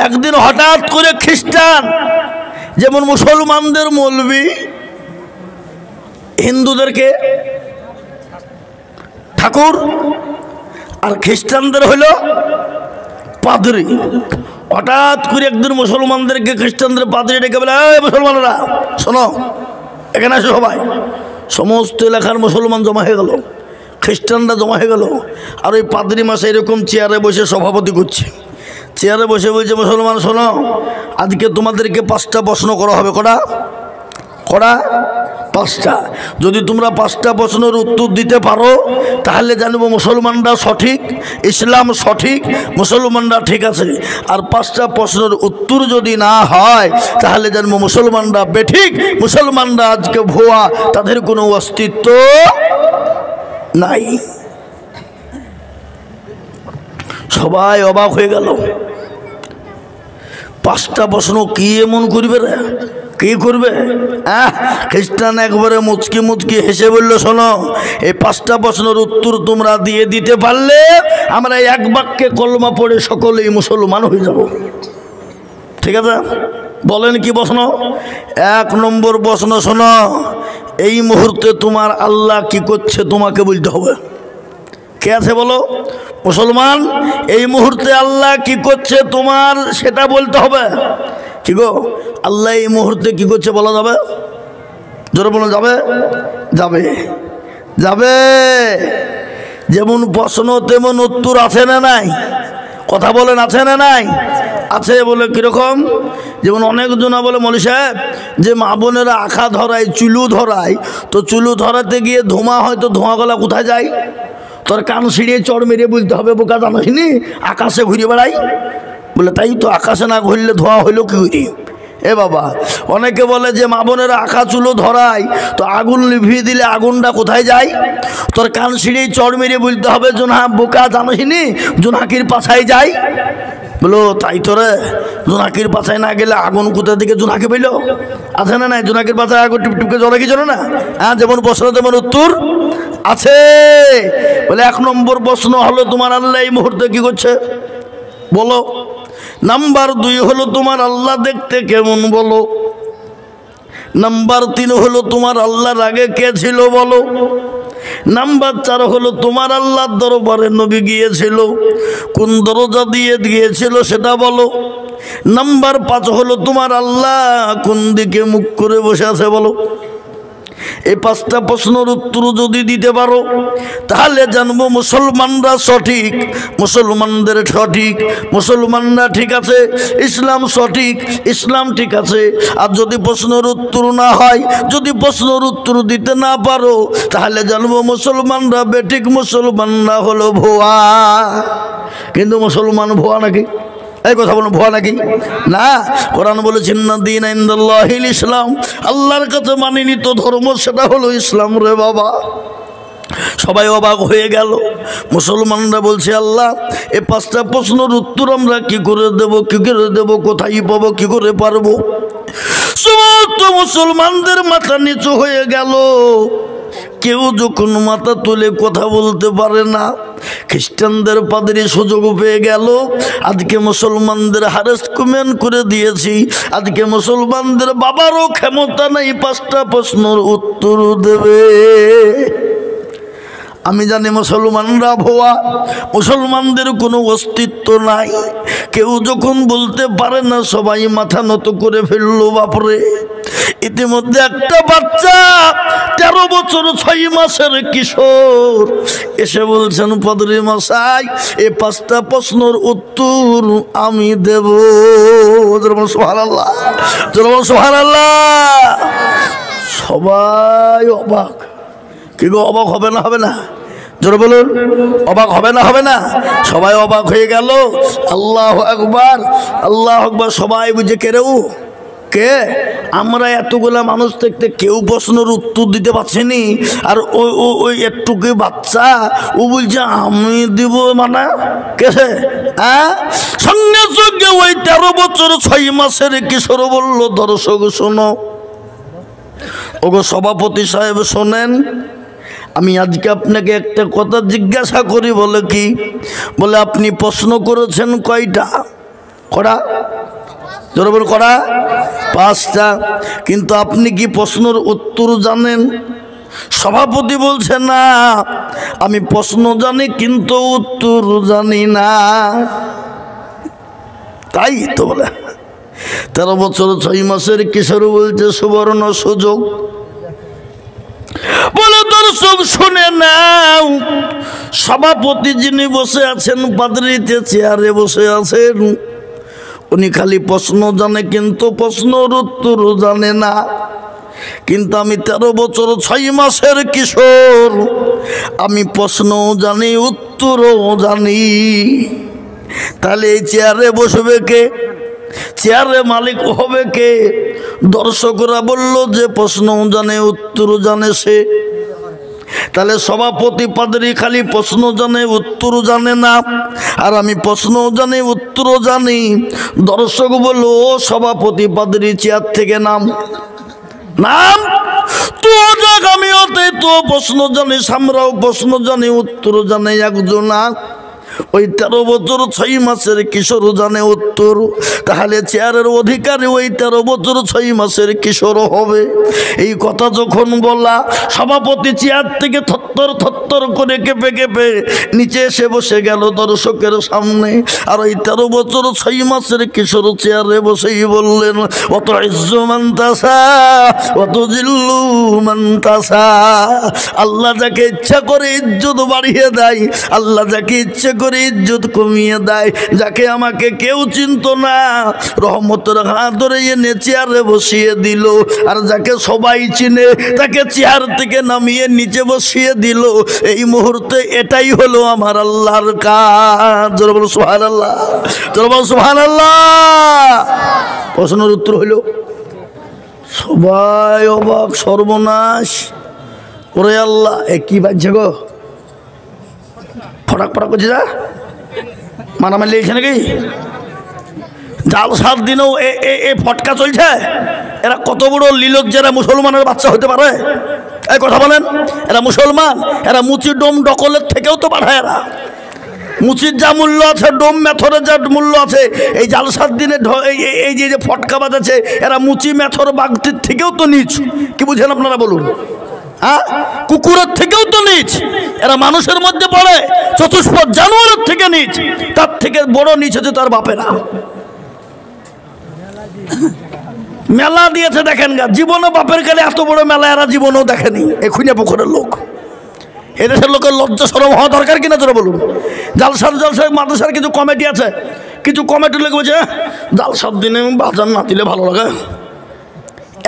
একদিন হঠাৎ করে খ্রিস্টান, যেমন মুসলমানদের মৌলবি, হিন্দুদেরকে ঠাকুর, আর খ্রিস্টানদের হইল পাদ্রী। হঠাৎ করে একদিন মুসলমানদেরকে খ্রিস্টানদের পাদ্রী ডেকে বলে, এই মুসলমানরা শোনো, এখানে আসো সবাই। সমস্ত এলাকার মুসলমান জমা হয়ে গেল, খ্রিস্টানরা জমা হয়ে গেল। আর ওই পাদ্রী মাসে এরকম চেয়ারে বসে সভাপতি করছে। চেয়ারে বসে বলছে, মুসলমান শোনো, আজকে তোমাদেরকে 5টা প্রশ্ন করা হবে। কটা? 5টা। যদি তোমরা 5টা প্রশ্নের উত্তর দিতে পারো তাহলে জানবো মুসলমানরা সঠিক, ইসলাম সঠিক, মুসলমানরা ঠিক আছে। আর 5টা প্রশ্নের উত্তর যদি না হয় তাহলে জানবো মুসলমানরা বেঠিক, মুসলমানরা আজকে ভুয়া, তাদের কোনো অস্তিত্ব নাই। সবাই অবাক হয়ে গেল। 5টা প্রশ্ন কি এমন করবে রে? কি করবে? খ্রিস্টান একবারে মুচকি মুচকি হেসে বলল, শোনো, এই 5টা প্রশ্নের উত্তর তোমরা দিয়ে দিতে পারলে আমরা এক বাক্যে কলমা পড়ে সকলেই মুসলমান হয়ে যাব। ঠিক আছে, বলেন কি প্রশ্ন? 1 নম্বর প্রশ্ন, শোনো, এই মুহূর্তে তোমার আল্লাহ কি করছে তোমাকে বলতে হবে। কে আছে বলো? মুসলমান। এই মুহূর্তে আল্লাহ কি করছে তোমার সেটা বলতে হবে। কি গো, আল্লাহ এই মুহূর্তে কি করছে বলা যাবে? জোরে বলো, যাবে? যাবে, যাবে। যেমন প্রশ্ন তেমন উত্তর আছে না নাই? কথা বলেন, আছে না নাই? আছে। বলে কিরকম? যেমন অনেকজনা বলে, মৌলী সাহেব, যে মা বোনেরা আখা ধরায়, চুলু ধরায়, তো চুলু ধরাতে গিয়ে ধোঁয়া হয়, তো ধোঁয়া গলা কোথায় যায়? তোর কান ছিঁড়িয়ে চড় মেরে বলতে হবে, বোকা জানিসনি আকাশে ঘুরে বেড়াই। বলে তাই তো, আকাশে না ঘুরলে ধোঁয়া হইল কি করি? এ বাবা, অনেকে বলে যে মা বোনেরা আঁকা চুলো ধরায়, তো আগুন লিভিয়ে দিলে আগুনটা কোথায় যায়? তোর কান ছিঁড়েই চড় মেরে বলতে হবে, জোনা বোকা জানিসনি জোনাকির পাছায় যায়। বলো তাই তো রে, জোনাকির পাছায় না গেলে আগুন কোথা থেকে জোনাকি পেল? আছে না নাই? জোনাকির পাছায় আগুন টিপটিপকে জ্বলে কি জ্বলে না? হ্যাঁ, যেমন প্রশ্ন তেমন উত্তর আছে। বলে 1 নম্বর প্রশ্ন হলো, তোমার আল্লাহ এই মুহূর্তে কি করছে বলো। নাম্বার 2 হলো, তোমার আল্লাহ দেখতে কেমন বলো। নাম্বার 3 হলো, তোমার আল্লাহর আগে কে ছিল বলো। নাম্বার 4 হলো, তোমার আল্লাহর দরবারে নবী গিয়েছিল, কোন দরজা দিয়ে গিয়েছিল সেটা বলো। নাম্বার 5 হলো, তোমার আল্লাহ কোন দিকে মুখ করে বসে আছে বলো। এই 5টা প্রশ্নের উত্তর যদি দিতে পারো তাহলে জানবো মুসলমানরা সঠিক, মুসলমানদের সঠিক, মুসলমানরা ঠিক আছে, ইসলাম সঠিক, ইসলাম ঠিক আছে। আর যদি প্রশ্নের উত্তর না হয়, যদি প্রশ্নের উত্তর দিতে না পারো তাহলে জানবো মুসলমানরা বেঠিক, মুসলমানরা হলো ভুয়া। কিন্তু মুসলমান ভুয়া নাকি? এই কথা বলুন, ভুয়া নাকি? না, কোরআন বলেছেন না দিন ইনদাল্লাহিল ইসলাম, আল্লাহর কাছে মানিনিত ধর্ম সেটা হলো ইসলাম। রে বাবা, সবাই অবাক হয়ে গেল। মুসলমানরা বলছে, আল্লাহ এই 5টা প্রশ্নের উত্তর আমরা কি করে দেব, কি করে দেব, কোথায় পাবো, কি করে পারবো? সমস্ত মুসলমানদের মাথা নিচু হয়ে গেল। কেউ যখন মাথা তুলে কথা বলতে পারে না, খ্রিস্টানদের পাদ্রী সুযোগ পেয়ে গেল। আজকে মুসলমানদের হারাসমেন্ট করে দিয়েছি, আজকে মুসলমানদের বাবারও ক্ষমতা নেই 5টা প্রশ্নের উত্তর দেবে। আমি জানি মুসলমানরা ভুয়া, মুসলমানদের কোনো অস্তিত্ব নাই। কেউ যখন বলতে পারে না সবাই মাথা নত করে ফেললো। বাপরে, ইতিমধ্যে একটা বাচ্চা 13 বছর 6 মাসের কিশোর এসে বলছেন, পাদ্রী মশাই এই 5টা প্রশ্নের উত্তর আমি দেব। সুবহানাল্লাহ, সুবহানাল্লাহ। সবাই অবাক। কি গো, অবাক হবে না? হবে না? জোরে বলুন, অবাক হবে না? হবে না? সবাই অবাক হয়ে গেল। আল্লাহু আকবার, আল্লাহু আকবার। সবাই বুঝে কেউ কে? আমরা এতগুলা মানুষ দেখতে কেউ প্রশ্নের উত্তর দিতে পারছেনি, আর ওই একটুকু বাচ্চা ও বলছে আমি দিব। মানে কে? সঙ্গে সঙ্গে ওই 13 বছর 6 মাসের কিশোর বলল, দর্শক শোনো, ওগো সভাপতি সাহেব শোনেন, আমি আজকে আপনাকে একটা কথা জিজ্ঞাসা করি। বলে কি? বলে আপনি প্রশ্ন করেছেন কয়টা? কটা? জোরে বল করা 5টা। কিন্তু আপনি কি প্রশ্নের উত্তর জানেন? সভাপতি বলছে না, আমি প্রশ্ন জানি কিন্তু উত্তর জানি না। তাই তো বলে 13 বছর 6 মাসের কিশোর বলছে সুবর্ণ সুযোগ। বলে দর্শক শুনে নাও, সভাপতি যিনি বসে আছেন পাদরিতে চেয়ারে বসে আছেন, উনি খালি প্রশ্ন জানে কিন্তু প্রশ্নের উত্তর জানে না। কিন্তু আমি 13 বছর 6 মাসের কিশোর, আমি প্রশ্নও জানি উত্তরও জানি। তাহলে এই চেয়ারে বসবে কে? চেয়ারে মালিক হবে কে? দর্শকরা বলল যে প্রশ্নও জানে উত্তরও জানে সে। তাহলে সভাপতি পাদরি খালি প্রশ্ন জানে উত্তর জানে না, আর আমি প্রশ্নও জানি উত্তরও জানি। দর্শক বলল ও সভাপতি পাদরি চেয়ার থেকে নাম, নাম তো যাক, আমিও তো প্রশ্ন জানি, আমরাও প্রশ্ন জানি উত্তর জানে একজনা। ওই 13 বছর 6 মাসের কিশোর জানে উত্তর। তাহলে চেয়ারের অধিকারী ওই 13 বছর 6 মাসের কিশোর হবে। এই কথা যখন বলা, সভাপতি চেয়ার থেকে থরথর করে কেঁপে কেঁপে নিচে এসে বসে গেল দর্শকের সামনে। আর ওই 13 বছর 6 মাসের কিশোর চেয়ারে বসেই বললেন, অত ইজ্জু মান তাসা অত জিল্লু মান তাসা। আল্লাহ যাকে ইচ্ছা করে ইজ্জত বাড়িয়ে দেয়, আল্লাহ যাকে ইচ্ছা করে ইজ্জত কমিয়ে দেয়। যাকে আমাকে কেউ চিনত না, রহমতের হাত ধরে এনে চেয়ারে বসিয়ে দিল। আর যাকে সবাই চিনে তাকে চেয়ার থেকে নামিয়ে নিচে বসিয়ে দিল। এই মুহূর্তে এটাই হলো আমার আল্লাহর কাজ। জোরে বলো সুবহানাল্লাহ, জোরে বলো সুবহানাল্লাহ। প্রশ্নের উত্তর হইল সবাই অবাক, সর্বনাশ ওরে আল্লাহ, এ কি বাজছে গো? ফটাক ফটাক করছে, যা মারামারি লেগেছে নাকি? জাল 7 দিনেও এ ফটকা চলছে। এরা কত বড় লীলজ্জেরা মুসলমানের বাচ্চা হতে পারে? এই কথা বলেন, এরা মুসলমান? এরা মুচি ডোম ডকলের থেকেও তো বাড়ায়। এরা মুচির যা মূল্য আছে, ডোম মেথরের যা মূল্য আছে, এই জাল 7 দিনে এই যে ফটকা বাজাচ্ছে, এরা মুচি মেথর বাগতির থেকেও তো নিচ। কি বুঝেন আপনারা বলুন? হ্যাঁ, কুকুরের থেকেও তো নিচ। এরা মানুষের মধ্যে পড়ে, চতুষ্পদ জানোয়ারের থেকে নিচ। তার থেকে বড় নিচ হচ্ছে তার বাপেরা। মেলা দিয়েছে দেখেন গা, জীবনে বাপের কালে এত বড় মেলা এরা জীবনেও দেখেনি। এই খুঁজে পুকুরের লোক, এদেশের লোকের লজ্জা শরম হওয়া দরকার কিনা তোরা বলুন? জালসার মাদ্রাসার কিছু কমিটি আছে, কিছু কমিটির লোক বলছে জাল 7 দিনে বাজার না দিলে ভালো লাগে।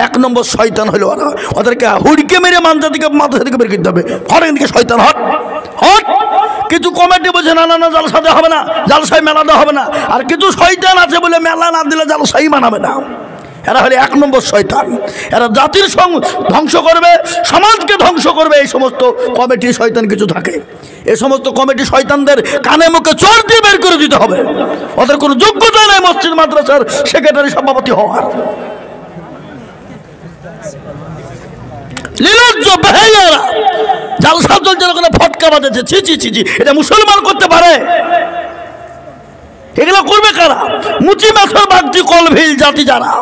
1 নম্বর শয়তান হইল ওরা। ওদেরকে হুড়কে মেরে মাদ্রাসা থেকে বের করতে হবে। হট এদিকে শয়তান, হট হট। কিছু কমিটি বলছে না না না, জালসাতে হবে না, জালসায় মেলা দেওয়া হবে না। আর কিছু শয়তান আছে বলে মেলা না দিলে জালসাই মানাবে না। এরা হলে 1 নম্বর শয়তান। এরা জাতির ধ্বংস করবে, সমাজকে ধ্বংস করবে। এই সমস্ত কমিটি শয়তান কিছু থাকে। এই সমস্ত কমিটি শয়তানদের কানে মুখে চোর দিয়ে বের করে দিতে হবে। ওদের কোনো যোগ্যতা নেই মসজিদ মাদ্রাসার সেক্রেটারি সভাপতি হওয়ার। লীলজ্জ বেহাইয়ারা জালসা চলছে না, ফটকা বাজাচ্ছে। ছি ছি ছি ছি, এটা মুসলমান করতে পারে? এগুলো করবে কারা? মুচি মেথর বাগদি কলভিল জাতি যারা।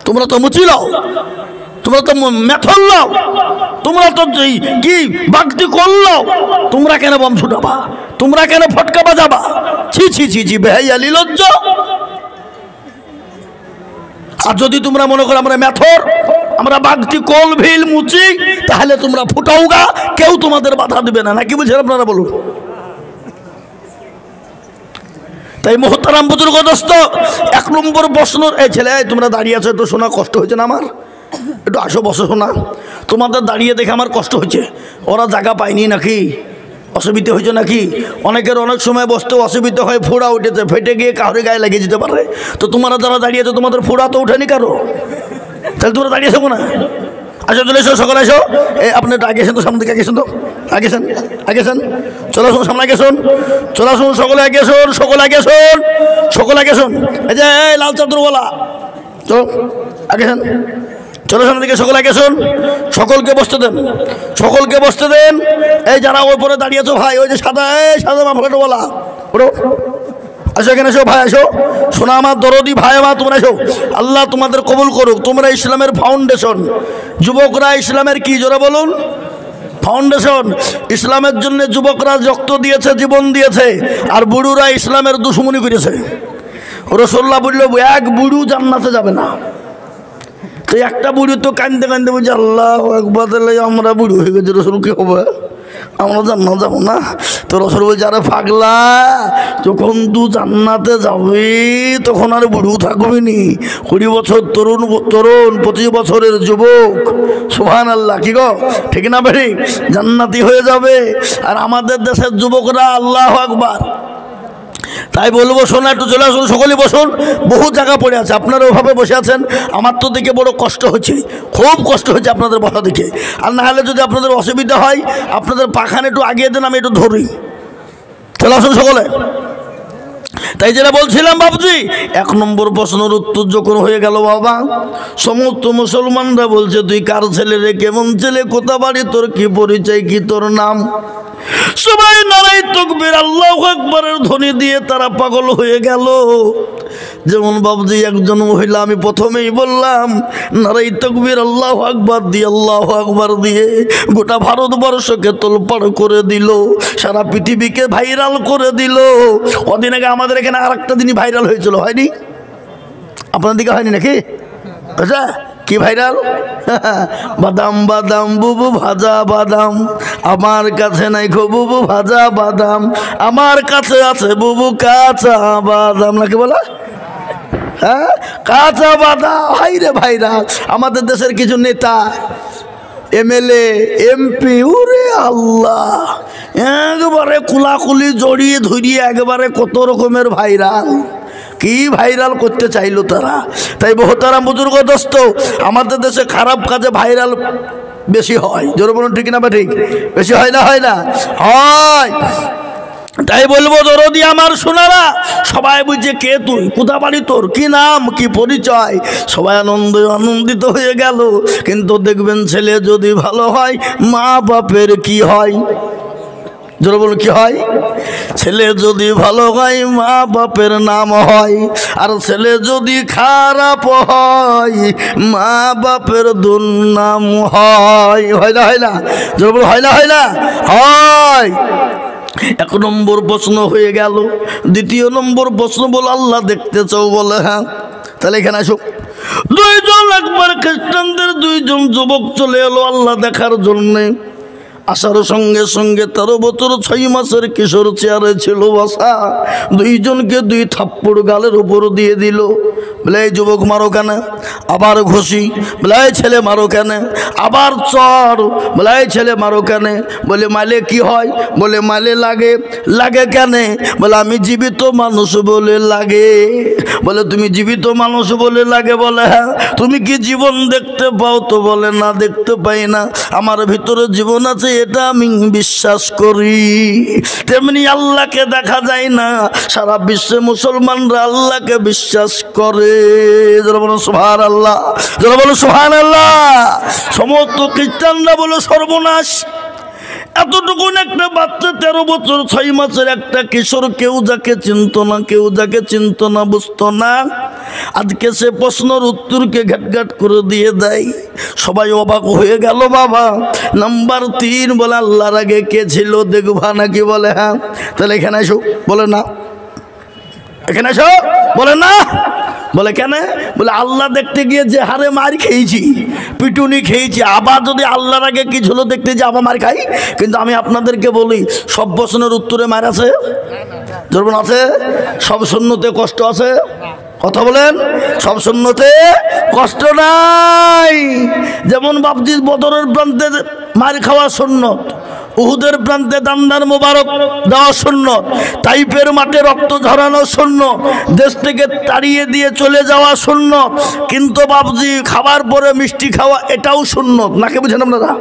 তোমরা তো মুচি লাও, তোমরা তো মেথর লাও, তোমরা তো কি বাগদি কল লাও। তোমরা কেন বম ছুটাবা? তোমরা কেন ফটকা বাজাবা? ছি ছি ছি ছি, বেহাইয়া লীলজ্জ। আর যদি তোমরা মনে করো আমরা মেথর, আমরা বাগদি কলভিল মুচি, তাহলে তোমরা ফুটাও গা, কেউ তোমাদের বাধা দেবে না। নাকি বুঝছেন আপনারা বলুন? তাই মোহতারাম বুজুর্গ দোস্ত, 1 নম্বর প্রশ্ন, এই ছেলে তোমরা দাঁড়িয়ে আছো, একটু শোনা কষ্ট হয়েছে না আমার? একটু আসো বসো, শোনা। তোমাদের দাঁড়িয়ে দেখে আমার কষ্ট হয়েছে। ওরা জায়গা পায়নি নাকি? অসুবিধা হয়েছে নাকি? অনেকের অনেক সময় বসতে অসুবিধা হয়, ফোড়া উঠেছে, ফেটে গিয়ে কাউরে গায়ে লাগিয়ে যেতে পারে। তো তোমরা যারা দাঁড়িয়েছো তোমাদের ফোড়া তো ওঠেনি কারো, তাহলে তোমরা দাঁড়িয়ে থাকো না। আচ্ছা চলে এসো, সকলে এসো। আপনি একটু আগে এসেন তো, সামনে দিকে আগে এসেন তো, আগেছেন আগেছেন, চলে আসুন সামনে, আগে শুন, চলে আসুন সকলে, আগে শুন, সকলে আগে শুন, সকলে আগে শুন। এই যে লাল চাদরওয়ালা, চলো আগেছেন, চলো সামনের দিকে, সকলে আগে শুন। সকলকে বসতে দেন, সকলকে বসতে দেন। এই যারা ওপরে দাঁড়িয়েছো ভাই, ওই যে সাদা, এই সাদা মাফলাটোওয়ালা, ওঠো আসো এখানে এসো ভাই, আসো শোনা আমার দরদি ভাই মা, তোমরা এসো। আল্লাহ তোমাদের কবুল করুক। তোমরা ইসলামের ফাউন্ডেশন। যুবকরা ইসলামের কি জোরে বলুন? ফাউন্ডেশন। ইসলামের জন্য যুবকরা রক্ত দিয়েছে, জীবন দিয়েছে, আর বুড়ুরা ইসলামের দুশমনি করেছে। রাসূলুল্লাহ বলল এক বুড়ু জান্নাতে যাবে না। তো একটা বুড়ি তো কান্দতে কান্দতে বলছে আল্লাহু আকবার, আমরা বুড়ো হয়ে গেছি, রাসূল কি হবে, আমরা জান্নাত যাবো না। তো রাসূল বলছে আরে পাগলা, যখন তুই জান্নাতে যাবি তখন আর বুড়ো থাকবি নি। 20 বছর তরুণ 25 বছরের যুবক, সুবহানাল্লাহ, কি গো ঠিক না ভাই, জান্নাতি হয়ে যাবে। আর আমাদের দেশের যুবকরা আল্লাহু আকবার। তাই বলবো শোনা, একটু চলে আসুন, সকলে বসুন। বহু জায়গা পড়ে আছে, আপনারা ওভাবে বসে আছেন। আমার তো দেখে বড় কষ্ট হচ্ছে, খুব কষ্ট হচ্ছে আপনাদের বসা দেখে। আর না হলে যদি আপনাদের অসুবিধা হয়, আপনাদের পাখানে একটু আগিয়ে দেন, আমি একটু ধরি। চলে আসুন সকলে। তাই যেটা বলছিলাম বাবুজি, 1 নম্বর প্রশ্নের উত্তর যখন হয়ে গেল বাবা, সমস্ত মুসলমানরা বলছে তুই কার ছেলে রে, কেমন ছেলে, কোথা বাড়ি, তোর কি পরিচয়, কি তোর নাম। সবাই নারাই তাকবীর আল্লাহু আকবারের ধ্বনি দিয়ে তারা পাগল হয়ে গেল। যেমন বাবুজি একজন মহিলা, আমি প্রথমেই বললাম, নারাই তাকবীর আল্লাহু আকবার দিয়ে, আল্লাহু আকবার দিয়ে গোটা ভারতবর্ষকে তোলপাড় করে দিল, সারা পৃথিবীকে ভাইরাল করে দিল। কদিন আগে আমাদের এখানে আরেকটা দিনই ভাইরাল হয়েছিল, হয়নি? আপনার দিকে হয়নি নাকি? আচ্ছা, কি ভাইরাল? বাদাম বাদাম বুবু ভাজা বাদাম, আমার কাছে নাই খো বুবু ভাজা বাদাম, আমার কাছে আছে বুবু কাঁচা বাদাম, নাকি বলা? হ্যাঁ, কাঁচা বাদাম। হাই রে ভাইরা, আমাদের দেশের কিছু নেতা, এমএলএ, এমপি, ওরে আল্লাহ, একবারে কুলাকুলি জড়িয়ে ধরিয়ে একবারে কত রকমের ভাইরাল। কি ভাইরাল করতে চাইলো তারা। তাই বহুতারা বুজুর্গ দোস্ত, আমাদের দেশে খারাপ কাজে ভাইরাল বেশি হয়, জোরে বলুন ঠিক না বা ঠিক? বেশি হয় না? হয় না? হয়। তাই বলবো দরদি আমার শোনারা, সবাই বুঝছে কে তুই, কোথা বাড়ি তোর, কি নাম, কি পরিচয়। সবাই আনন্দিত হয়ে গেল। কিন্তু দেখবেন ছেলে যদি ভালো হয়, মা বাপের কি হয়? জোরে বলুন কি হয়? ছেলে যদি ভালো হয় মা বাপের নাম হয়, আর ছেলে যদি খারাপ হয় মা বাপের দুর্নাম হয়। হয় না? হয় না? জোরে বলুন হয় না? হয় না? হয়। 1 নম্বর প্রশ্ন হয়ে গেল। 2 নম্বর প্রশ্ন বল আল্লাহ দেখতে চাও? বলে হ্যাঁ। তাহলে এখানে আসো। 2 জন একবার খ্রিস্টানদের 2 জন যুবক চলে এলো আল্লাহ দেখার জন্যে। আসার সঙ্গে সঙ্গে 13 বছর 6 মাসের কিশোর চেয়ারে ছিল বসা। 2 জনকে 2 থাপ্পড় গালের উপর দিয়ে দিল। বলে এই যুবক মারো কেন? আবার ঘষি। বলে এই ছেলে মারো কেন? আবার চর। বলে এই ছেলে মারো কেন? বলে মালে কি হয়? বলে মালে লাগে। লাগে কেন? বলে আমি জীবিত মানুষ বলে লাগে। বলে তুমি জীবিত মানুষ বলে লাগে? বলে হ্যাঁ। তুমি কি জীবন দেখতে পাও? তো বলে না, দেখতে পাই না, আমার ভিতরে জীবন আছে এটা আমি বিশ্বাস করি। তেমনি আল্লাহকে দেখা যায় না, সারা বিশ্বে মুসলমানরা আল্লাহকে বিশ্বাস করে। যারা বলো সুবহানাল্লাহ, যারা বলো সুবহানাল্লাহ। সমস্ত খ্রিস্টানরা বলে সর্বনাশ। এতটুকু একটা বাচ্চা 13 বছর 6 মাসের একটা কিশোর, কেউ যাকে চিনত না, কেউ যাকে চিনত না, বুঝতো না, আজকে সে প্রশ্নের উত্তরকে ঘাটঘাট করে দিয়ে দেয়। সবাই অবাক হয়ে গেল বাবা। নাম্বার 3 বলে আল্লাহর আগে কে ছিল দেখবা নাকি? বলে হ্যাঁ। তাহলে এখানে এসো। বলে না। এখানে এসো। বলে না। বলে কেন? বলে আল্লাহ দেখতে গিয়ে যে হারে মার খেয়েছি, পিটুনি খেয়েছি, আবার যদি আল্লাহর আগে কি ছিল দেখতে যে আবার মার খাই। কিন্তু আমি আপনাদেরকে বলি, সব প্রশ্নের উত্তরে মার আছে? ধরবেন আছে? সব শূন্যতে কষ্ট আছে? কথা বলেন। সব শূন্যতে কষ্ট নাই। যেমন বাপজি বদরের প্রান্তে মার খাওয়া সুন্নত, উহুদের প্রান্তে দান্দার মোবারক দেওয়া সুন্নত, তাইফের মাঠে রক্ত ঝরানো সুন্নত, দেশ থেকে তাড়িয়ে দিয়ে চলে যাওয়া সুন্নত। কিন্তু বাপজি খাবার পরে মিষ্টি খাওয়া এটাও সুন্নত। নাকি বুঝেন আপনারা?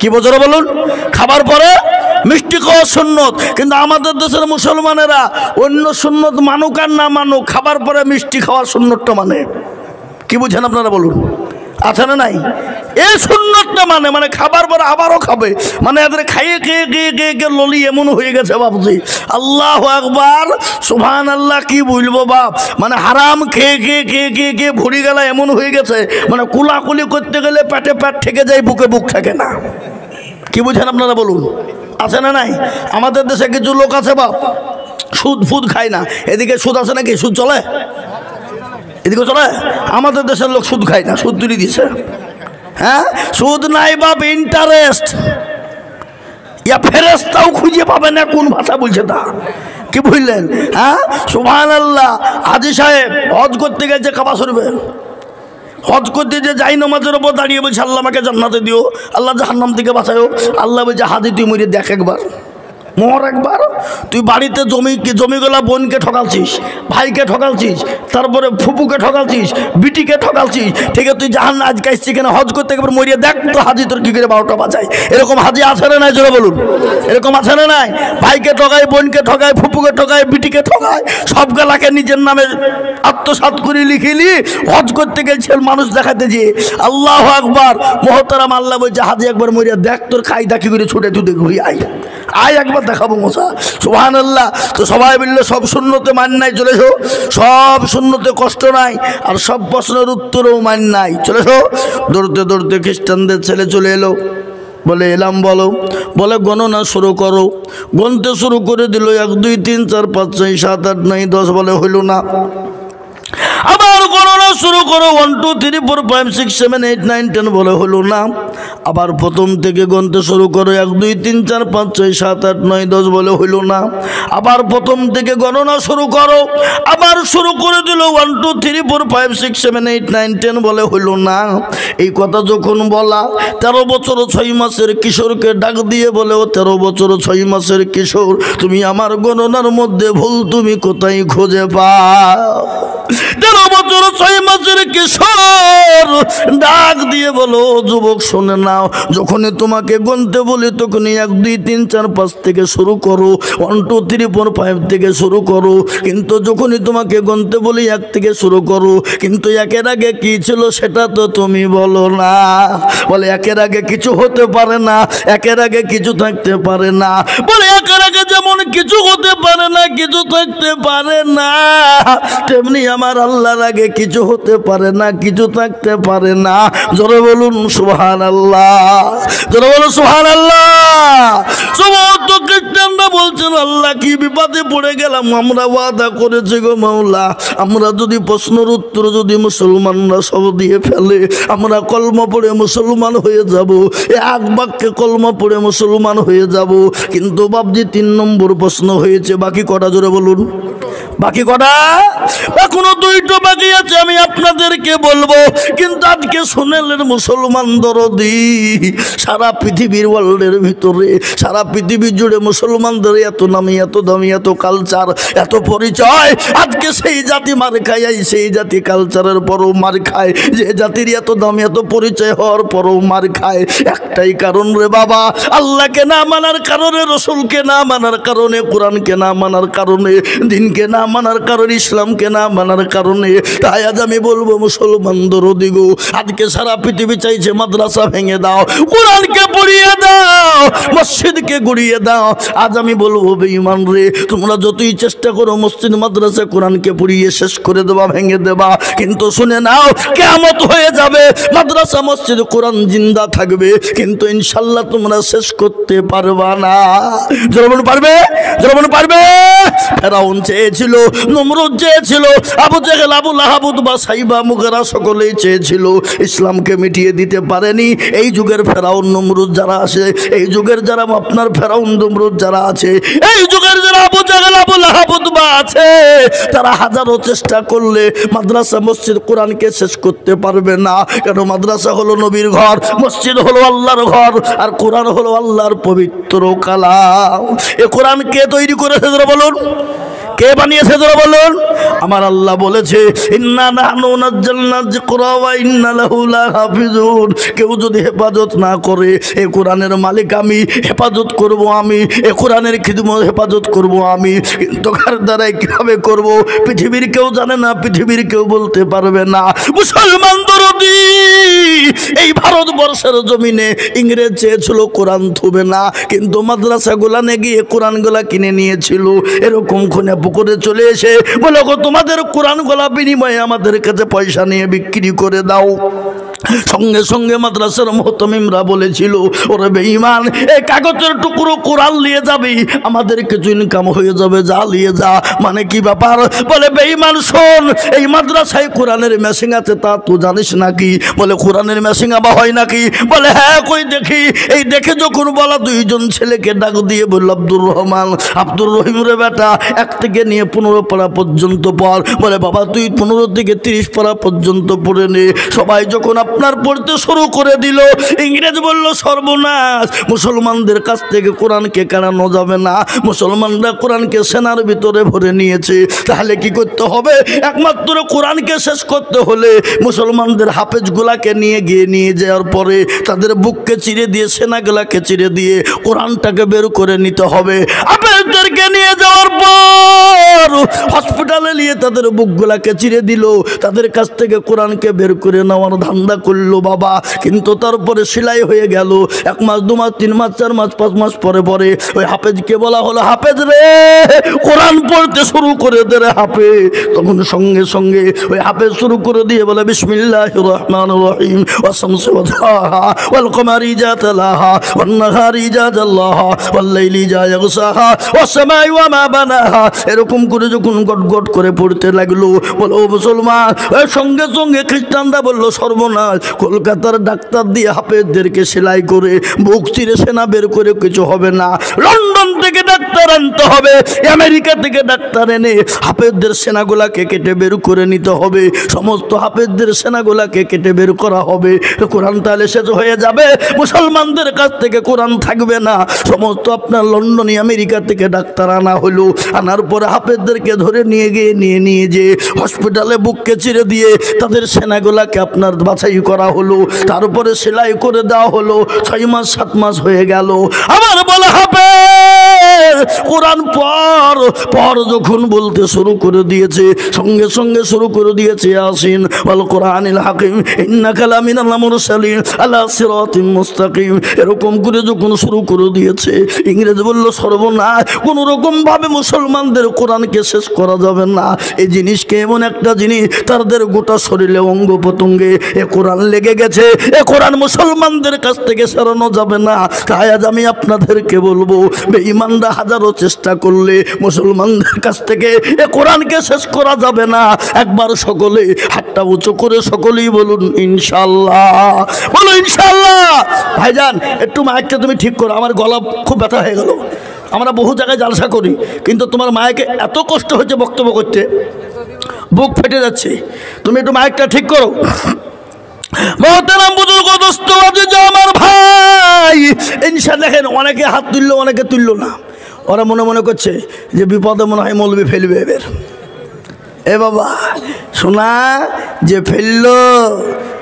কি বোঝার বলুন? খাবার পরে মিষ্টি খাওয়া সুন্নত। কিন্তু আমাদের দেশের মুসলমানেরা অন্য সুন্নত মানুক আর না মানুক, খাবার পরে মিষ্টি খাওয়ার সুন্নতটা মানে। কি বুঝেন আপনারা বলুন? আছে না নাই? এই সুন্নতটা মানে খাবার পরে আবারও খাবে, মানে এদের খাইয়ে খেয়ে খেয়ে খেয়ে খেয়ে ললি এমন হয়ে গেছে বাবজি। আল্লাহু আকবার, সুবহানাল্লাহ, কি বলবো বাপ, মানে হারাম খেয়ে খেয়ে খেয়ে খেয়ে খেয়ে ভরি গেলা এমন হয়ে গেছে, মানে কুলাকুলি করতে গেলে পেটে পেট থেকে যায়, বুকে বুক থাকে না। কি বুঝেন আপনারা বলুন? আছে না নাই? আমাদের দেশে কিছু লোক আছে বাপ, সুদ ফুদ খায় না। এদিকে সুদ আছে নাকি? সুদ চলে? এদিকে চলে? আমাদের দেশের লোক সুদ খায় না, সুদ তুলে দিছে। হ্যাঁ, সুদ নাই বাপ, ইন্টারেস্ট। ইয়া ফেরেশতাও খুঁজে পাবে না কোন ভাষা বলছে তা। কি বুঝলেন? হ্যাঁ, সুবহানাল্লাহ। হাজী সাহেব হজ করতে গেছে কাবা শরীফে, হজ করতে যে যাই নামাজের ওপর দাঁড়িয়ে বলছে আল্লাহ আমাকে জান্নাতে দিও, আল্লাহ জাহান্নাম থেকে বাঁচাও। আল্লাহ বলছে হাজী তুই মরে দেখ একবার, মর একবার। তুই বাড়িতে জমিগুলা বোনকে ঠকালছিস, ভাইকে ঠকালছিস, তারপরে ফুপুকে ঠকালছিস, বিটিকে ঠকালছিস, ঠিক আছে? তুই জাহান আজকে আসছিস কেন? হজ করতে একবার মরিয়ে দেখ তো হাজী তোর কি করে 12টা বাজায়। এরকম হাজী আছে না নাই জোরে বলুন? এরকম আছে না নাই? ভাইকে ঠকায়, বোনকে ঠকায়, ফুপুকে ঠকায়, বিটিকে ঠকায়, সব গেলাকে নিজের নামে আত্মসাৎ করে লিখিলি হজ করতে গেছিল মানুষ দেখাতে যে। আল্লাহু আকবার, মুহতারাম। আল্লাহ বলছে হাজী একবার মরিয়া দেখ তোর খাইদা কি করে ছুটে ছুটে ঘুরি আয় একবার দেখাবো মশা। সুবহানাল্লাহ। তো সবাই বললো সব শূন্যতে মান নাই, চলেছো। সব শূন্যতে কষ্ট নাই, আর সব প্রশ্নের উত্তরও মান নাই, চলেছো। দৌড়তে দৌড়তে খ্রিস্টানদের ছেলে চলে এলো, বলে এলাম বলো, বলে গণনা শুরু করো। গণতে শুরু করে দিল 1 2 3 4 5 6 7 8 9 10, বলে হইল না। আবার গণনা শুরু করো, 1 2 3 4 5 6 7 8 9 10, বলে হলো না। আবার প্রথম থেকে গণতে শুরু করো, 1 2 3 4 5 6 7 8 9 10, বলে হইল না। আবার প্রথম থেকে গণনা শুরু করো, আবার শুরু করে দিল 1 2 3 4 5 6 7 8 9 10, বলে হইল না। এই কথা যখন বলা, 13 বছর 6 মাসের কিশোরকে ডাক দিয়ে বলে, ও 13 বছর 6 মাসের কিশোর, তুমি আমার গণনার মধ্যে ভুল তুমি কোথায় খুঁজে পাও? 13 বছর 6 মাসের কিশোর ডাক দিয়ে বলো, যুবক শুনে নাও, যখনই তোমাকে গুনতে বলি তখনই 1 2 3 4 5 থেকে শুরু করো, 1 2 3 4 5 থেকে শুরু করো। কিন্তু যখনই তোমাকে গুনতে বলি 1 থেকে শুরু করো, কিন্তু 1-এর আগে কি ছিল সেটা তো তুমি বলো না। বলে 1-এর আগে কিছু হতে পারে না, 1-এর আগে কিছু থাকতে পারে না। বলে 1-এর আগে যেমন কিছু হতে পারে না, কিছু থাকতে পারে না, তেমনি আমার আল্লাহর আগে কিছু হতে পারে না, কিছু থাকতে পারে না। জোরে বলুন সুবহানাল্লাহ, জোরে বলুন সুবহানাল্লাহ। সমস্ত খ্রিস্টানরা বলছেন আল্লাহ কি বিপদে পড়ে গেলাম, আমরা ওয়াদা করেছি গো মাওলা, আমরা যদি প্রশ্নের উত্তর যদি মুসলমানরা সব দিয়ে ফেলে, আমরা কলমা পড়ে মুসলমান হয়ে যাব, এক বাক্যে কলমা পড়ে মুসলমান হয়ে যাব। কিন্তু বাবজি 3 নম্বর প্রশ্ন হয়েছে, বাকি কটা জোরে বলুন? বাকি কটা? এখনো 2টো বাকি আছে, আমি আপনাদেরকে বলবো। কিন্তু আজকে শুনেলেন মুসলমান দরদি, সারা পৃথিবীর ওয়ার্ল্ডের ভিতরে, সারা পৃথিবী জুড়ে মুসলমানদের এত নামি, এত দামি, এত কালচার, এত পরিচয়। আজকে সেই জাতি মার খায়, সেই জাতি কালচারের পরও মার খায়, যে জাতির এত দামি, এত পরিচয় হওয়ার পরও মার খায়। একটাই কারণ রে বাবা, আল্লাহকে না মানার কারণে, রসুলকে না মানার কারণে, কোরআনকে না মানার কারণে, দিনকে না মানার কারণে, ইসলামকে না মানার কারণে। তাই আজ আমি বলবো মুসলমান দরদি গো, আজকে সারা পৃথিবী চাইছে মাদ্রাসা ভেঙে দাও, কোরআনকে পড়িয়ে দাও, মসজিদকে গড়িয়ে দাও। আজ আমি বলবো বেঈমান রে, তোমরা যতই চেষ্টা করো মসজিদ মাদ্রাসা কোরআনকে পড়িয়ে শেষ করে দেবা, ভেঙে দেবা, কিন্তু শুনে নাও কিয়ামত হয়ে যাবে, মাদ্রাসা মসজিদ কোরআন জিন্দা থাকবে, কিন্তু ইনশাআল্লাহ তোমরা শেষ করতে পারবা না। জনগণ পারবে? জনগণ পারবে? ফেরাউন চেয়েছিল, নমরুদ চেয়েছিল, আবু জেহেল, আবু লাহাব, উতবা, সাইবা, মুগেরা সকলেই চেয়েছিল, ইসলামকে মিটিয়ে দিতে পারেনি। এই যুগের ফেরাউন নমরুদ যারা আছে, এই যুগের যারা আপনার ফেরাউন নমরুদ যারা আছে, এই যুগের যারা আবু জেহেল, আবু লাহাব, উতবা আছে, তারা হাজারো চেষ্টা করলে মাদ্রাসা মসজিদ কোরআনকে শেষ করতে পারবে না। কেন? মাদ্রাসা হলো নবীর ঘর, মসজিদ হলো আল্লাহর ঘর, আর কোরআন হলো আল্লাহর পবিত্র কালাম। এ কোরআন কে তৈরি করেছে বলুন? কে বানিয়েছে তোরা বলুন? আমার আল্লাহ বলেছে ইন্না নাহনু নাজ্জালনা যিকরা ওয়া ইন্না লাহু লাহাফিজুন। কেউ যদি হেফাজত না করে, এই কোরআনের মালিক আমি, হেফাজত করব আমি, এই কোরআনের খিদমত হেফাজত করব আমি। কিন্তু কার দ্বারাই কিভাবে করব পৃথিবীর কেউ জানে না, পৃথিবীর কেউ বলতে পারবে না। মুসলমান দরদি এই ভারতবর্ষের জমিনে ইংরেজ চেয়েছিল কোরআন থুবে না, কিন্তু মাদ্রাসাগুলানে গিয়ে কোরআনগুলা কিনে নিয়েছিল। এরকম খুনে পুকুরে চলে এসে বলে গো তোমাদের কোরআনগুলা বিনিময়ে আমাদের কাছে পয়সা নিয়ে বিক্রি করে দাও। সঙ্গে সঙ্গে মাদ্রাসার মুহতামিমরা বলেছিল ওরে বেঈমান, এই কাগজের টুকরো কোরআন নিয়ে যাবি, আমাদের কিছু ইনকাম হয়ে যাবে, যা নিয়ে যা। মানে কি ব্যাপার? বলে বেঈমান শোন, এই মাদ্রাসায় কোরআনের মেশিন আছে, তা তুই জানিস নাকি? বলে কোরআনের মেশিন আবার হয় নাকি? বলে হ্যাঁ কই দেখি। এই দেখে যখন বলা দুইজন ছেলেকে ডাক দিয়ে বলল আব্দুর রহমান, আব্দুর রহিম রে বেটা, 1 থেকে নিয়ে 15 পারা পর্যন্ত পড়। বলে বাবা তুই 15 থেকে 30 পারা পর্যন্ত পড়ে নে। সবাই যখন আপনার পড়তে শুরু করে দিল, ইংরেজ বলল সর্বনাশ, মুসলমানদের কাছ থেকে কোরআনকে কেড়ানো যাবে না, মুসলমানরা কোরআনকে সেনার ভিতরে ভরে নিয়েছে। তাহলে কি করতে হবে? একমাত্র কোরআনকে শেষ করতে হলে মুসলমানদের হাফেজগুলাকে নিয়ে যাওয়ার পরে তাদের বুককে চিরে দিয়ে, সেনাগুলাকে চিরে দিয়ে কোরআনটাকে বের করে নিতে হবে। হাফেজদেরকে নিয়ে যাওয়ার পর হসপিটালে নিয়ে তাদের বুকগুলাকে চিরে দিল, তাদের কাছ থেকে কোরআনকে বের করে নেওয়ার ধান্দা করলো বাবা। কিন্তু তারপরে সেলাই হয়ে গেল। 1 মাস 2 মাস 3 মাস 4 মাস 5 মাস পরে পরে ওই হাফেজকে বলা হলো হাফেজ রে কোরআন পড়তে শুরু করে দে রে হাফেজ। তখন সঙ্গে সঙ্গে ওই হাফেজ শুরু করে দিয়ে বলে বিসমিল্লাহির রহমানির রহিম ওয়া শামসি ওয়া দুহাহা ওয়াল কমারি ইযা তালাহা ওয়ান নাহারি ইযা জাল্লাহা ওয়াল লাইলি ইযা ইয়াগশাহা ওয়াস সামাই ওয়া মা বানাহা। এরকম করে যখন গটগট করে পড়তে লাগলো, বলো ও মুসলমান, ওই সঙ্গে সঙ্গে খ্রিস্টানরা বলল সর্বনাশ, কলকাতার ডাক্তার দিয়ে হাফেজদেরকে সেলাই করে বুক চিরে সেনা বের করে কিছু হবে না। লন্ডন থেকে ডাক্তার আনতে হবে, আমেরিকা থেকে ডাক্তার এনে হাফেজদের সেনাগুলাকে কেটে বের করে নিতে হবে। সমস্ত হাফেজদের সেনাগুলাকে কেটে বের করা হবে। কোরআন তাহলে শেষ হয়ে যাবে, মুসলমানদের কাছ থেকে কোরআন থাকবে না। সমস্ত আপনার লন্ডনে আমেরিকা থেকে ডাক্তার আনা হলো। আনার পরে হাফেজদেরকে ধরে নিয়ে যে হসপিটালে বুককে চিরে দিয়ে তাদের সেনাগুলাকে আপনার বাছাই করা হলো। তারপরে সেলাই করে দেওয়া হলো। 6 মাস 7 মাস হয়ে গেল। আমার বলা হবে কোরআন পর যখন বলতে শুরু করে দিয়েছে, সঙ্গে সঙ্গে শুরু করে দিয়েছে ইয়াসিন ওয়াল কোরআনিল হাকিম ইন্নাকা লামিনাল মুরসালিন আলা সিরাতিম মুস্তাকিম। এরকম করে যখন শুরু করে দিয়েছে, ইংরেজ বলল সর্বনাশ, কোনো রকম ভাবে মুসলমানদের কোরআনকে শেষ করা যাবে না। এই জিনিসকে এমন একটা জিনিস তাদের গোটা শরীরে অঙ্গ প্রত্যঙ্গে এ কোরআন লেগে গেছে, এ কোরআন মুসলমানদের কাছ থেকে সরানো যাবে না। তাই আজ আমি আপনাদেরকে বলবো, বেঈমানরা হাজারো চেষ্টা করলে মুসলমানদের কাছ থেকে এ কোরআনকে শেষ করা যাবে না। একবার সকলে হাতটা উঁচু করে সকলেই বলুন ইনশাআল্লাহ, বলো ইনশাআল্লাহ। ভাইজান একটু মাইকটা তুমি ঠিক করো, আমার গলা খুব ব্যথা হয়ে গেল। আমরা বহু জায়গায় জালসা করি, কিন্তু তোমার মায়েকে এত কষ্ট হচ্ছে বক্তব্য করতে, বুক ফেটে যাচ্ছে। তুমি একটু মাইকটা ঠিক করো। মহতারাম বুজুর্গ দোস্ত আজিজ আমার ভাই, ইনশাআল্লাহ দেখেন অনেকে হাত তুললো, অনেকে তুললো না। ওরা মনে মনে করছে যে বিপদে মনে হয় মৌলবি ফেলবে এবার। এ বাবা শোনা, যে ফেললো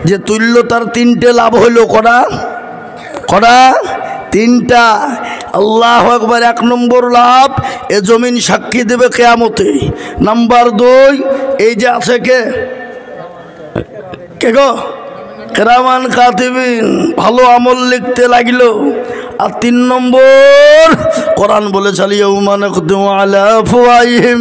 যে তুললো তার 3টে লাভ হইল। কটা? 3টা। আল্লাহু আকবার। 1 নম্বর লাভ, এ জমিন সাক্ষী দেবে কিয়ামতে। নাম্বার 2, এই যে আছে কে গো কিরামান কাতিবিন, ভালো আমল লিখতে লাগলো। আর 3 নম্বর, কোরআন বলে চালিয়ে উমান আলা আফওয়াহিম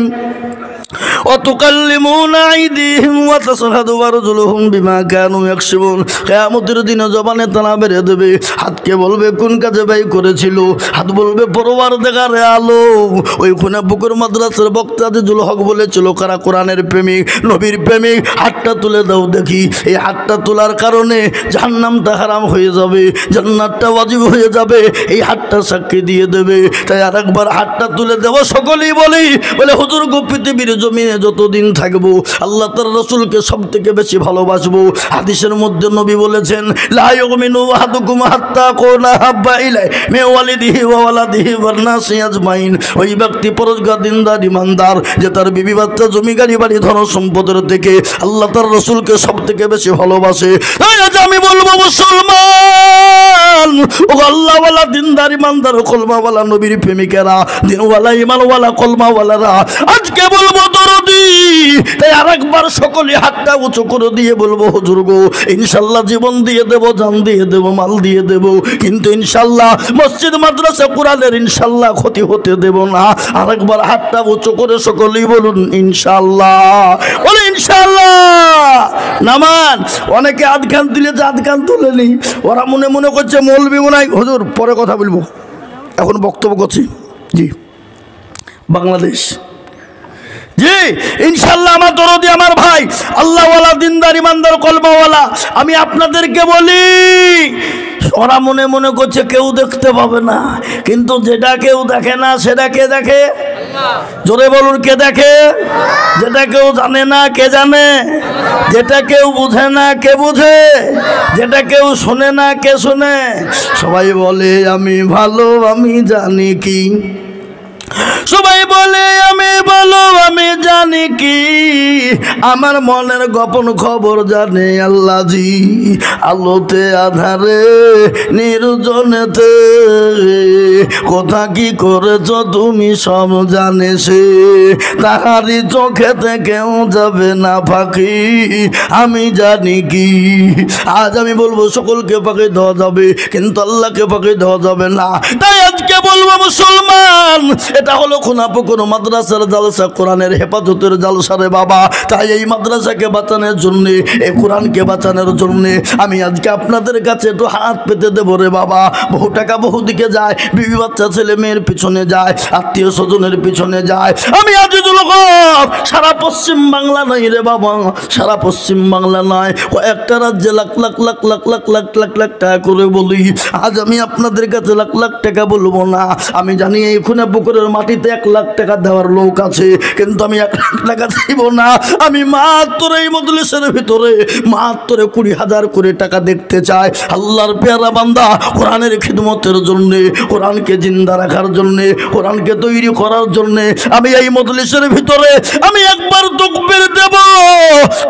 وتكلمون أيديهم وتشهد أرجلهم بما كانوا يكسبون। কিয়ামতের দিনে জবানে তালা বেরিয়ে দেবে, হাতকে বলবে কোন কাজে ব্যয় করেছিল, হাত বলবে পরওয়ারদিগারে আলম। ওইখানে বুকুর মাদ্রাসার বক্তা আজিজুল হক বলেছিল কারা কোরআনের প্রেমিক, নবীর প্রেমিক, হাতটা তুলে দাও দেখি। এই হাতটা তোলার কারণে জাহান্নামটা হারাম হয়ে যাবে, জান্নাতটা ওয়াজিব হয়ে যাবে। এই হাতটা সাক্ষী দিয়ে দেবে। তাই আরেকবার হাতটা তুলে দেব, সকলেই বলে হুজুর গো পৃথিবীর জমিনে যতদিন থাকবো আল্লাহ তার রাসূলকে সবথেকে বেশি ভালোবাসবো। হাদিসের মধ্যে নবী বলেছেন, লা ইউমিনু আহাদুকুম হাত্তা আকুনা হাব্বা ইলাই মিন ওয়ালিদিহি ওয়া ওয়ালাদিহি ওয়ান নাসি আজমাইন। ওই ব্যক্তি পরহেজগার দিনদার ইমানদার যে তার বিবি বাচ্চা জমি গাড়ি বাড়ি ধন সম্পদের থেকে আল্লাহ তার রাসূলকে সবথেকে বেশি ভালোবাসে। আজ আমি বলবো মুসলমান ও আল্লাহওয়ালা দিনদার ইমানদার কলমাওয়ালা নবীর প্রেমিকেরা, দিনওয়ালা ইমানওয়ালা কলমাওয়ালারা, আজকে বলবো দরদি। তাই আরেকবার সকলে হাতটা উঁচু করে দিয়ে বলবো, হুজুর গো ইনশাল্লাহ জীবন দিয়ে দেব, জান দিয়ে দেব, মাল দিয়ে দেব, কিন্তু ইনশাল্লাহ মসজিদ মাদ্রাসা কোরআনের ইনশাল্লাহ ক্ষতি হতে দেব না। আরেকবার হাতটা উঁচু করে সকলেই বলুন ইনশাল্লাহ। বলে ইনশাল্লাহ। নামান অনেকে আধখান দিলে যে আধখান তোলেনি, ওরা মনে মনে করছে মৌলবি মনে হয়। হুজুর পরে কথা বলবো, এখন বক্তব্য করছি। জি বাংলাদেশ, জি ইনশাল্লাহ আমার দরদি আমার ভাই আল্লাহওয়ালা দিনদার ইমানদার কলমাওয়ালা, আমি আপনাদেরকে বলি ওরা মনে মনে করছে কেউ দেখতে পাবে না, কিন্তু যেটা কেউ দেখে না সেটা কে দেখে? জোরে বলুন কে দেখে? যেটা কেউ জানে না কে জানে? যেটা কেউ বুঝে না কে বুঝে? যেটা কেউ শোনে না কে শোনে? সবাই বলে আমি ভালো আমি জানি কি, সবাই বলে আমি ভালো আমি জানি কি, আমার মনের গোপন খবর জানে আল্লাহ জি। আলোতে আধারে নির্জনেতে কোথা কি করেছ তুমি সব জানে সে, তাহারি চোখেতে কেউ যাবে না ফাঁকি, আমি জানি কি। আজ আমি বলবো সকলকে ফাঁকি দেওয়া যাবে, কিন্তু আল্লাহকে ফাঁকি দেওয়া যাবে না। তাই আজকে বলবো মুসলমান, এটা হলো খুনাপুকুর মাদ্রাসার জালসা, কোরআনের হেফাজতের জালসা রে বাবা। তাই এই মাদ্রাসাকে বাঁচানোর জন্যে, এই কোরআনকে বাঁচানোর জন্যে আমি আজকে আপনাদের কাছে একটু হাত পেতে দেবো রে বাবা। বহু টাকা বহু দিকে যায়, বিবি বাচ্চা ছেলে মেয়ের পিছনে যায়, আত্মীয় স্বজনের পিছনে যায়। আমি আজিজুল হক সারা পশ্চিম বাংলা নাই রে বাবা, সারা পশ্চিম বাংলা নয়, কয়েকটা রাজ্যে লাখ লাখ লাখ লাখ লাখ লাখ লাখ লাখ টাকা করে বলি। আজ আমি আপনাদের কাছে লাখ লাখ টাকা বলবো না, আমি জানি এই খুনাপুকুরের মাটিতে 1 লাখ টাকা দেওয়ার লোক আছে, কিন্তু আমি 1 লাখ টাকা দিব না। আমি মাত্র এই মজলিসের ভিতরে মাত্র 20,000 করে টাকা দেখতে চাই আল্লাহর পেয়ারা বান্দা কোরআনের খিদমতের জন্য, কোরআনকে জিন্দা রাখার জন্য, কোরআনকে তৈরি করার জন্য। আমি এই মজলিসের ভিতরে আমি একবার তাকবীর দেব,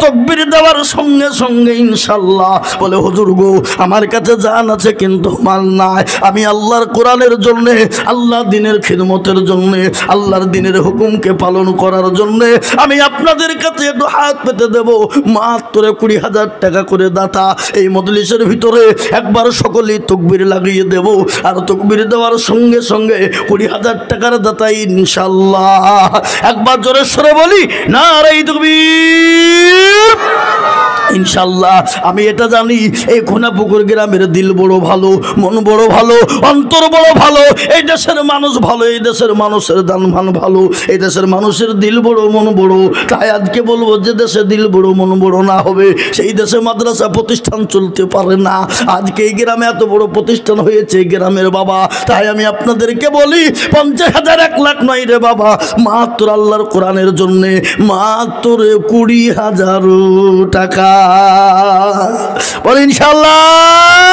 তাকবীর দেওয়ার সঙ্গে সঙ্গে ইনশাআল্লাহ বলে হুজুর গো আমার কাছে জান আছে কিন্তু মাল নাই, আমি আল্লাহর কোরআনের জন্য, আল্লাহ দিনের খিদমতের জন্য, আল্লাহর দিনের হুকুমকে পালন করার জন্য আমি আপনাদের কাছে একটু হাত পেতে দেব। মাত্র 20,000 টাকা করে দাতা এই মজলিসের ভিতরে একবার সকলেই তাকবীর লাগিয়ে দেব, আর তাকবীর দেওয়ার সঙ্গে সঙ্গে 20,000 টাকার দাতা ইনশাআল্লাহ। একবার জোরে সরে বলি নারে তাকবীর। ইনশাআল্লাহ আমি এটা জানি এই খুনাপুকুর গ্রামের দিল বড় ভালো, মন বড় ভালো, অন্তর বড় ভালো, এই দেশের মানুষ ভালো, এই দেশের মানুষের দানমান ভালো, এই দেশের মানুষের দিল বড় মন বড়। তাই আজকে বলবো যে দেশে দিল বড় মন বড় না হবে সেই দেশে মাদ্রাসা প্রতিষ্ঠান চলতে পারে না। আজকে এই গ্রামে এত বড় প্রতিষ্ঠান হয়েছে গ্রামের বাবা। তাই আমি আপনাদেরকে বলি 50,000 1 লাখ নয় রে বাবা, মাত্র আল্লাহর কোরআনের জন্যে মাত্র 20,000 টাকা বলে ইনশাআল্লাহ।